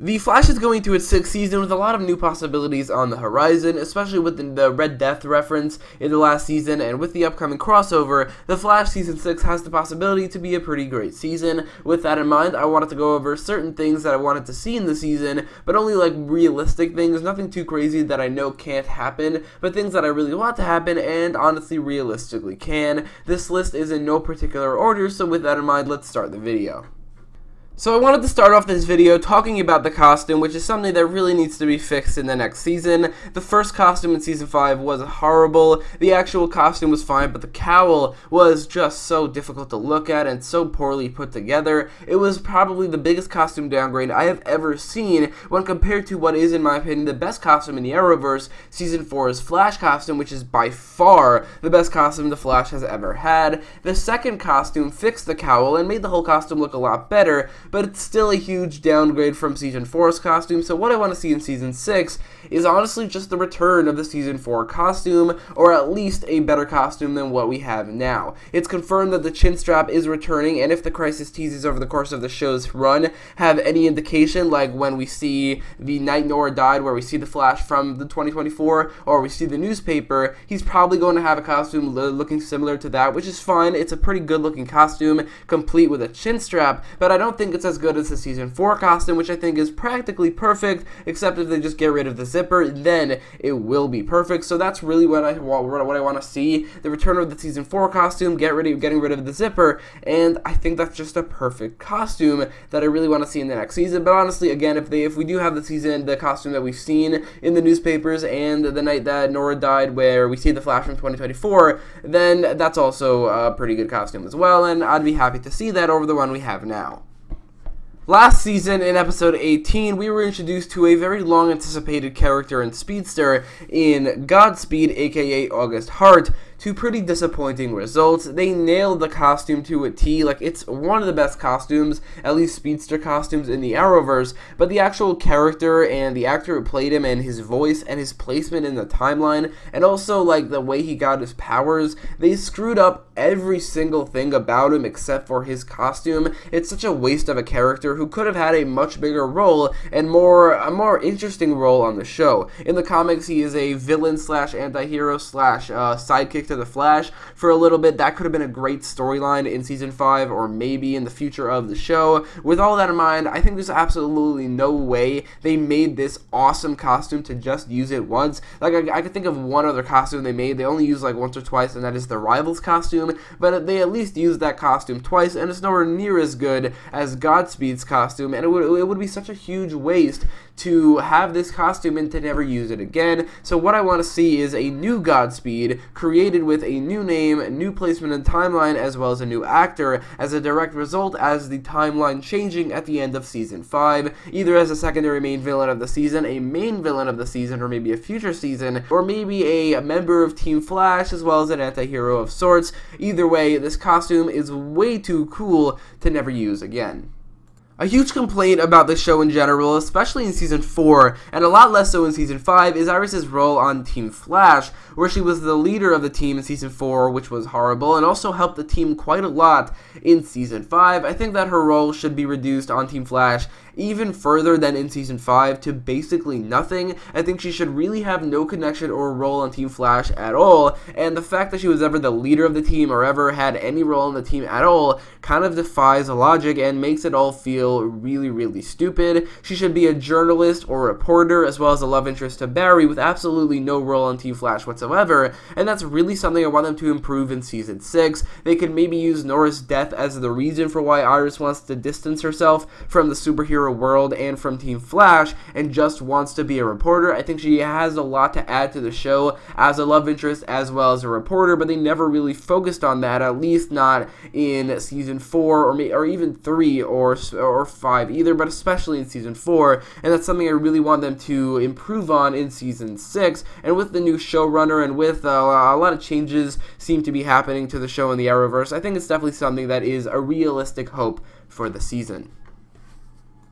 The Flash is going to its 6th season with a lot of new possibilities on the horizon, especially with the Red Death reference in the last season, and with the upcoming crossover, The Flash Season 6 has the possibility to be a pretty great season. With that in mind, I wanted to go over certain things that I wanted to see in the season, but only like realistic things, nothing too crazy that I know can't happen, but things that I really want to happen and honestly realistically can. This list is in no particular order, so with that in mind, let's start the video. So I wanted to start off this video talking about the costume, which is something that really needs to be fixed in the next season. The first costume in Season 5 was horrible. The actual costume was fine, but the cowl was just so difficult to look at and so poorly put together. It was probably the biggest costume downgrade I have ever seen when compared to what is, in my opinion, the best costume in the Arrowverse, Season 4's Flash costume, which is by far the best costume the Flash has ever had. The second costume fixed the cowl and made the whole costume look a lot better, but it's still a huge downgrade from Season 4's costume, so what I want to see in Season 6 is honestly just the return of the Season 4 costume, or at least a better costume than what we have now. It's confirmed that the chin strap is returning, and if the crisis teases over the course of the show's run have any indication, like when we see the night Nora died, where we see the Flash from the 2024, or we see the newspaper, he's probably going to have a costume looking similar to that, which is fine. It's a pretty good looking costume, complete with a chin strap, but I don't think it's as good as the Season 4 costume, which I think is practically perfect, except if they just get rid of the zipper, then it will be perfect. So that's really what I want to see, the return of the Season 4 costume, getting rid of the zipper, and I think that's just a perfect costume that I really want to see in the next season. But honestly, again, if we do have the costume that we've seen in the newspapers and the night that Nora died, where we see the Flash from 2024, then that's also a pretty good costume as well, and I'd be happy to see that over the one we have now. Last season, in episode 18, we were introduced to a very long-anticipated character and speedster in Godspeed, aka August Hart, to pretty disappointing results. They nailed the costume to a T, like it's one of the best costumes, at least speedster costumes in the Arrowverse, but the actual character and the actor who played him and his voice and his placement in the timeline, and also like the way he got his powers, they screwed up every single thing about him except for his costume. It's such a waste of a character who could have had a much bigger role and a more interesting role on the show. In the comics, he is a villain slash anti-hero slash sidekick to the Flash for a little bit. That could have been a great storyline in Season 5 or maybe in the future of the show. With all that in mind, I think there's absolutely no way they made this awesome costume to just use it once. Like I could think of one other costume they made. They only used like once or twice, and that is the Rivals costume, but they at least used that costume twice, and it's nowhere near as good as Godspeed's costume, and it would be such a huge waste to have this costume and to never use it again. So what I want to see is a new Godspeed created with a new name, new placement in timeline, as well as a new actor as a direct result as the timeline changing at the end of Season 5, either as a secondary main villain of the season, a main villain of the season, or maybe a future season, or maybe a member of Team Flash as well as an anti-hero of sorts. Either way, this costume is way too cool to never use again. A huge complaint about the show in general, especially in Season 4, and a lot less so in Season 5, is Iris's role on Team Flash, where she was the leader of the team in Season 4, which was horrible, and also helped the team quite a lot in Season 5. I think that her role should be reduced on Team Flash even further than in Season 5 to basically nothing. I think she should really have no connection or role on Team Flash at all, and the fact that she was ever the leader of the team or ever had any role in the team at all kind of defies logic and makes it all feel really, really stupid. She should be a journalist or reporter as well as a love interest to Barry with absolutely no role on Team Flash whatsoever, and that's really something I want them to improve in Season 6. They could maybe use Nora's death as the reason for why Iris wants to distance herself from the superhero world and from Team Flash and just wants to be a reporter. I think she has a lot to add to the show as a love interest as well as a reporter, but they never really focused on that, at least not in Season 4 or even 3 or 5 either, but especially in Season 4, and that's something I really want them to improve on in Season 6. And with the new showrunner and with a lot of changes seem to be happening to the show in the Arrowverse, I think it's definitely something that is a realistic hope for the season.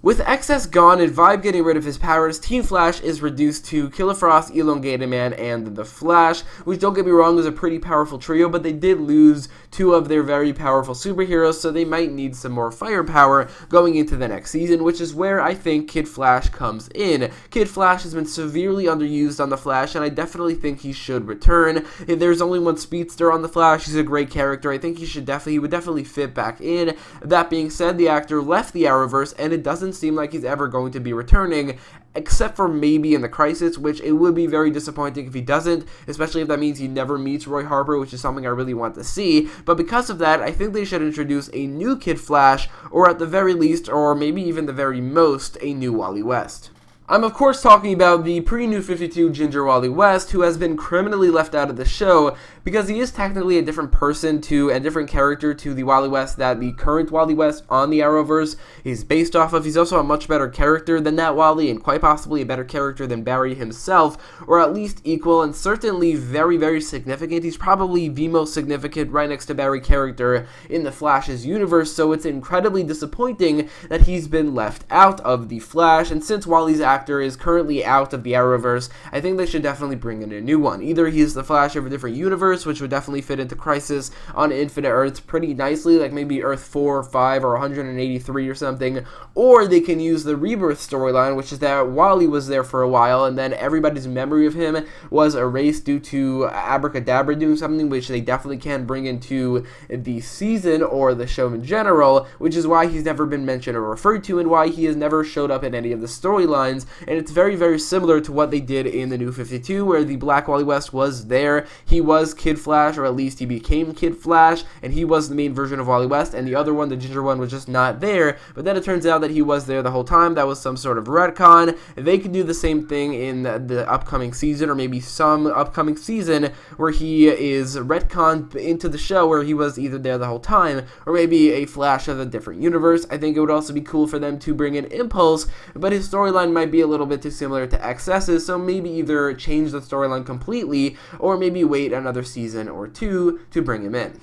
With Excess gone and Vibe getting rid of his powers, Team Flash is reduced to Killer Frost, Elongated Man, and The Flash, which, don't get me wrong, is a pretty powerful trio, but they did lose two of their very powerful superheroes, so they might need some more firepower going into the next season, which is where I think Kid Flash comes in. Kid Flash has been severely underused on The Flash, and I definitely think he should return. If there's only one speedster on The Flash, he's a great character. I think he would definitely fit back in. That being said, the actor left the Arrowverse, and it doesn't seem like he's ever going to be returning, except for maybe in the Crisis, which it would be very disappointing if he doesn't, especially if that means he never meets Roy Harper, which is something I really want to see. But because of that, I think they should introduce a new Kid Flash, or at the very least, or maybe even the very most, a new Wally West. I'm of course talking about the pre-New 52 Ginger Wally West, who has been criminally left out of the show because he is technically a different person to a different character to the Wally West that the current Wally West on the Arrowverse is based off of. He's also a much better character than that Wally, and quite possibly a better character than Barry himself, or at least equal, and certainly very, very significant. He's probably the most significant right next to Barry character in the Flash's universe, so it's incredibly disappointing that he's been left out of the Flash, and since Wally's actor is currently out of the Arrowverse, I think they should definitely bring in a new one. Either he's the Flash of a different universe, which would definitely fit into Crisis on Infinite Earths pretty nicely, like maybe Earth 4 or 5 or 183 or something, or they can use the Rebirth storyline, which is that Wally was there for a while, and then everybody's memory of him was erased due to Abracadabra doing something, which they definitely can bring into the season or the show in general, which is why he's never been mentioned or referred to, and why he has never showed up in any of the storylines. And it's very, very similar to what they did in the New 52, where the Black Wally West was there. He was Kid Flash, or at least he became Kid Flash, and he was the main version of Wally West, and the other one, the Ginger one, was just not there. But then it turns out that he was there the whole time. That was some sort of retcon. They could do the same thing in the upcoming season, or maybe some upcoming season where he is retconned into the show where he was either there the whole time, or maybe a Flash of a different universe. I think it would also be cool for them to bring in Impulse, but his storyline might be a little bit too similar to XS's, so maybe either change the storyline completely, or maybe wait another season or two to bring him in.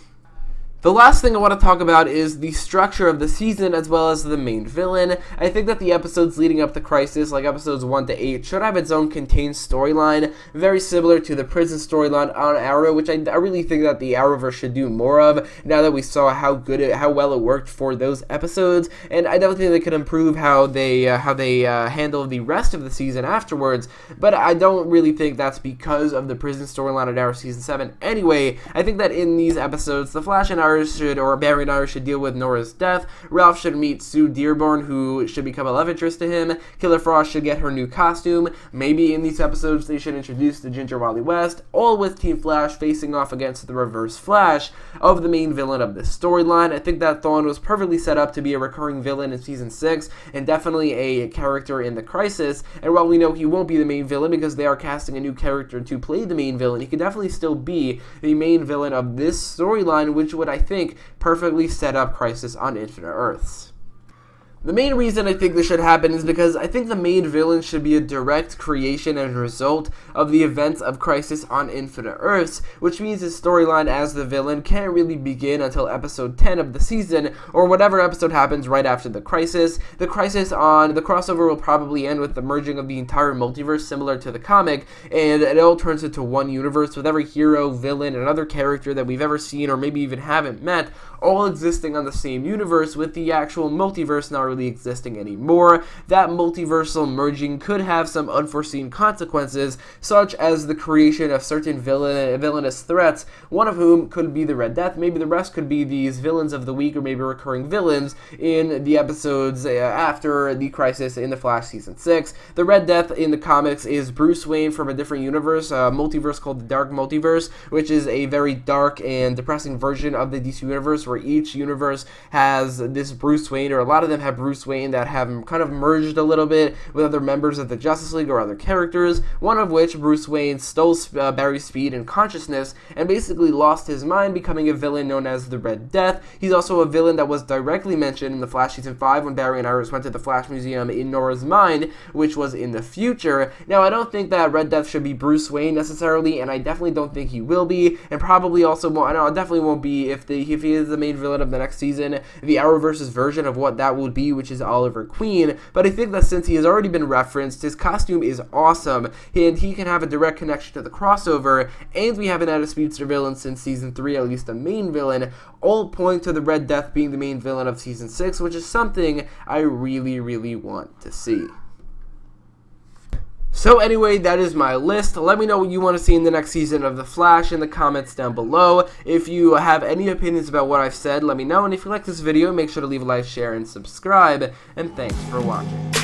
The last thing I want to talk about is the structure of the season as well as the main villain. I think that the episodes leading up to Crisis, like episodes 1 to 8, should have its own contained storyline, very similar to the prison storyline on Arrow, which I really think that the Arrowverse should do more of, now that we saw how well it worked for those episodes, and I definitely think they could improve how they handle the rest of the season afterwards, but I don't really think that's because of the prison storyline of Arrow Season 7 anyway. I think that in these episodes, the Flash and Barry and Iris should deal with Nora's death. Ralph should meet Sue Dearborn, who should become a love interest to him. Killer Frost should get her new costume. Maybe in these episodes they should introduce the Ginger Wally West, all with Team Flash facing off against the Reverse Flash of the main villain of this storyline. I think that Thawne was perfectly set up to be a recurring villain in Season 6, and definitely a character in the Crisis, and while we know he won't be the main villain because they are casting a new character to play the main villain, he could definitely still be the main villain of this storyline, which would, I think, perfectly set up Crisis on Infinite Earths. The main reason I think this should happen is because I think the main villain should be a direct creation and result of the events of Crisis on Infinite Earths, which means his storyline as the villain can't really begin until episode 10 of the season, or whatever episode happens right after the Crisis. The Crisis on the crossover will probably end with the merging of the entire multiverse, similar to the comic, and it all turns into one universe with every hero, villain, and other character that we've ever seen or maybe even haven't met, all existing on the same universe, with the actual multiverse not really existing anymore. That multiversal merging could have some unforeseen consequences, such as the creation of certain villainous threats, one of whom could be the Red Death. Maybe the rest could be these villains of the week, or maybe recurring villains in the episodes after the Crisis in the Flash Season 6. The Red Death in the comics is Bruce Wayne from a different universe, a multiverse called the Dark Multiverse, which is a very dark and depressing version of the DC Universe, where each universe has this Bruce Wayne, or a lot of them have Bruce Wayne that have kind of merged a little bit with other members of the Justice League or other characters, one of which, Bruce Wayne, stole Barry's speed and consciousness and basically lost his mind, becoming a villain known as the Red Death. He's also a villain that was directly mentioned in the Flash Season 5 when Barry and Iris went to the Flash Museum in Nora's mind, which was in the future. Now, I don't think that Red Death should be Bruce Wayne necessarily, and I definitely don't think he will be, and probably also won't, I know, definitely won't be if he is the main villain of the next season. The Arrowverse's version of what that would be which is Oliver Queen, but I think that since he has already been referenced, his costume is awesome, and he can have a direct connection to the crossover, and we haven't had a speedster villain since Season 3, at least a main villain, all point to the Red Death being the main villain of Season 6, which is something I really, really want to see. So anyway, that is my list. Let me know what you want to see in the next season of The Flash in the comments down below. If you have any opinions about what I've said, let me know. And if you like this video, make sure to leave a like, share, and subscribe. And thanks for watching.